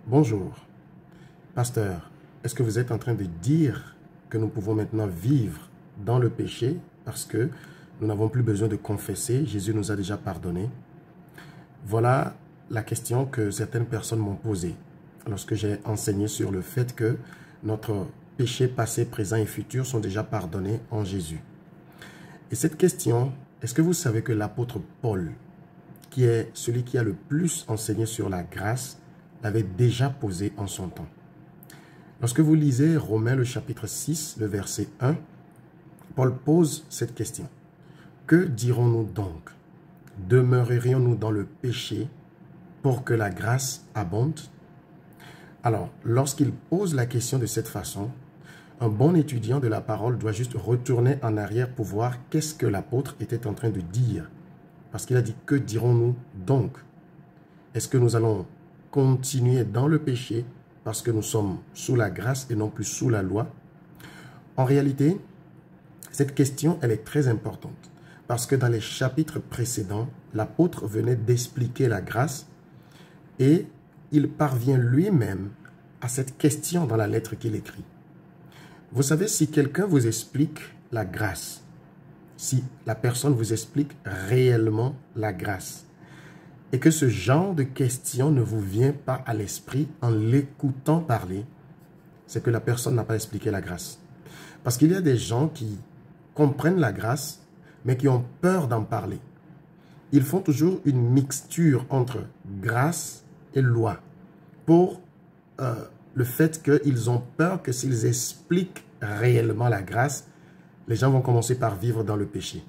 Bonjour, pasteur, est-ce que vous êtes en train de dire que nous pouvons maintenant vivre dans le péché parce que nous n'avons plus besoin de confesser, Jésus nous a déjà pardonné? Voilà la question que certaines personnes m'ont posée lorsque j'ai enseigné sur le fait que notre péché passé, présent et futur sont déjà pardonnés en Jésus. Et cette question, est-ce que vous savez que l'apôtre Paul, qui est celui qui a le plus enseigné sur la grâce, l'avait déjà posé en son temps? Lorsque vous lisez Romains le chapitre 6, le verset 1, Paul pose cette question. Que dirons-nous donc? Demeurerions-nous dans le péché pour que la grâce abonde? Alors, lorsqu'il pose la question de cette façon, un bon étudiant de la parole doit juste retourner en arrière pour voir qu'est-ce que l'apôtre était en train de dire. Parce qu'il a dit, que dirons-nous donc? Est-ce que nous allons continuer dans le péché parce que nous sommes sous la grâce et non plus sous la loi? En réalité, cette question, elle est très importante. Parce que dans les chapitres précédents, l'apôtre venait d'expliquer la grâce et il parvient lui-même à cette question dans la lettre qu'il écrit. Vous savez, si quelqu'un vous explique la grâce, si la personne vous explique réellement la grâce, et que ce genre de question ne vous vient pas à l'esprit en l'écoutant parler, c'est que la personne n'a pas expliqué la grâce. Parce qu'il y a des gens qui comprennent la grâce, mais qui ont peur d'en parler. Ils font toujours une mixture entre grâce et loi, pour le fait qu'ils ont peur que s'ils expliquent réellement la grâce, les gens vont commencer par vivre dans le péché.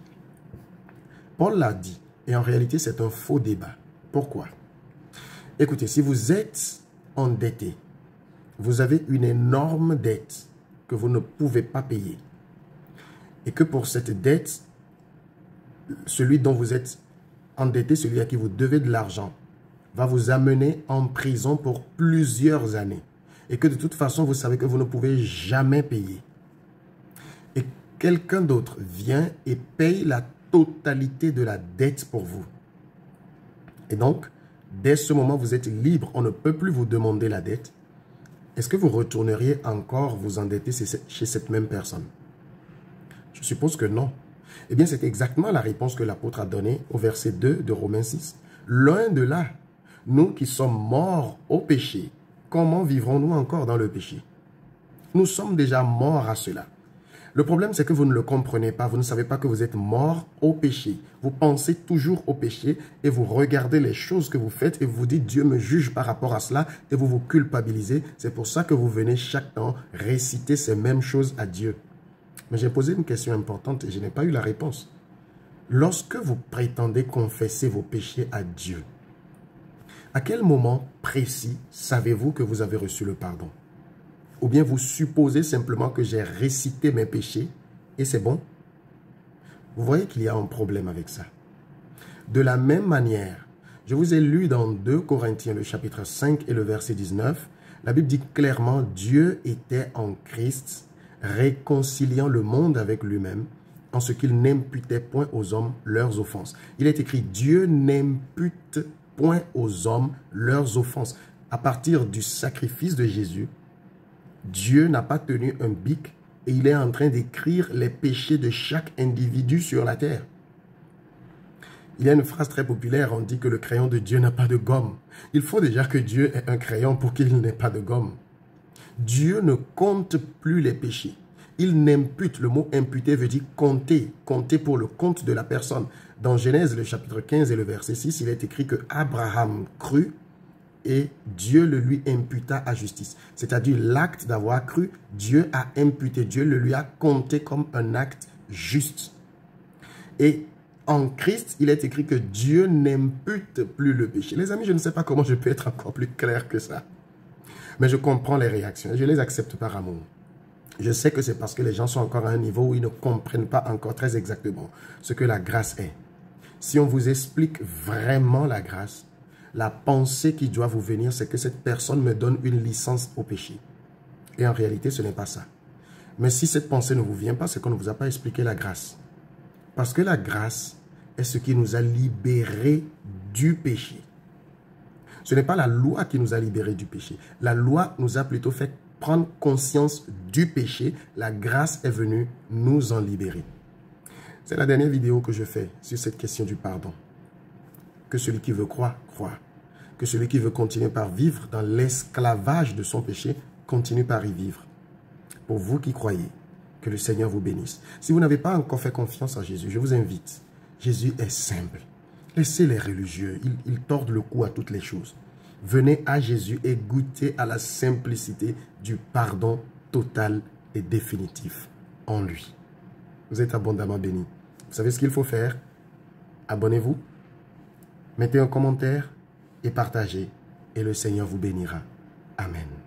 Paul l'a dit, et en réalité c'est un faux débat. Pourquoi? Écoutez, si vous êtes endetté, vous avez une énorme dette que vous ne pouvez pas payer, et que pour cette dette, celui dont vous êtes endetté, celui à qui vous devez de l'argent, va vous amener en prison pour plusieurs années, et que de toute façon, vous savez que vous ne pouvez jamais payer. Et quelqu'un d'autre vient et paye la totalité de la dette pour vous. Et donc, dès ce moment, vous êtes libre, on ne peut plus vous demander la dette. Est-ce que vous retourneriez encore vous endetter chez cette même personne? Je suppose que non. Eh bien, c'est exactement la réponse que l'apôtre a donnée au verset 2 de Romains 6. Loin de là, nous qui sommes morts au péché, comment vivrons-nous encore dans le péché? Nous sommes déjà morts à cela. Le problème, c'est que vous ne le comprenez pas. Vous ne savez pas que vous êtes mort au péché. Vous pensez toujours au péché et vous regardez les choses que vous faites et vous vous dites, Dieu me juge par rapport à cela et vous vous culpabilisez. C'est pour ça que vous venez chaque temps réciter ces mêmes choses à Dieu. Mais j'ai posé une question importante et je n'ai pas eu la réponse. Lorsque vous prétendez confesser vos péchés à Dieu, à quel moment précis savez-vous que vous avez reçu le pardon? Ou bien vous supposez simplement que j'ai récité mes péchés et c'est bon? Vous voyez qu'il y a un problème avec ça. De la même manière, je vous ai lu dans 2 Corinthiens, le chapitre 5 et le verset 19, la Bible dit clairement, Dieu était en Christ, réconciliant le monde avec lui-même, en ce qu'il n'imputait point aux hommes leurs offenses. Il est écrit, Dieu n'impute point aux hommes leurs offenses. À partir du sacrifice de Jésus, Dieu n'a pas tenu un bic et il est en train d'écrire les péchés de chaque individu sur la terre. Il y a une phrase très populaire, on dit que le crayon de Dieu n'a pas de gomme. Il faut déjà que Dieu ait un crayon pour qu'il n'ait pas de gomme. Dieu ne compte plus les péchés. Il n'impute, le mot imputer veut dire compter, compter pour le compte de la personne. Dans Genèse, le chapitre 15 et le verset 6, il est écrit que Abraham crut et Dieu le lui imputa à justice. C'est-à-dire l'acte d'avoir cru, Dieu a imputé, Dieu le lui a compté comme un acte juste. Et en Christ, il est écrit que Dieu n'impute plus le péché. Les amis, je ne sais pas comment je peux être encore plus clair que ça. Mais je comprends les réactions et je les accepte par amour. Je sais que c'est parce que les gens sont encore à un niveau où ils ne comprennent pas encore très exactement ce que la grâce est. Si on vous explique vraiment la grâce, la pensée qui doit vous venir, c'est que cette personne me donne une licence au péché. Et en réalité, ce n'est pas ça. Mais si cette pensée ne vous vient pas, c'est qu'on ne vous a pas expliqué la grâce. Parce que la grâce est ce qui nous a libérés du péché. Ce n'est pas la loi qui nous a libérés du péché. La loi nous a plutôt fait prendre conscience du péché. La grâce est venue nous en libérer. C'est la dernière vidéo que je fais sur cette question du pardon. Que celui qui veut croire, croit. Que celui qui veut continuer par vivre dans l'esclavage de son péché, continue par y vivre. Pour vous qui croyez, que le Seigneur vous bénisse. Si vous n'avez pas encore fait confiance en Jésus, je vous invite. Jésus est simple. Laissez les religieux, ils tordent le cou à toutes les choses. Venez à Jésus et goûtez à la simplicité du pardon total et définitif en lui. Vous êtes abondamment bénis. Vous savez ce qu'il faut faire? Abonnez-vous, mettez un commentaire et partagez. Et le Seigneur vous bénira. Amen.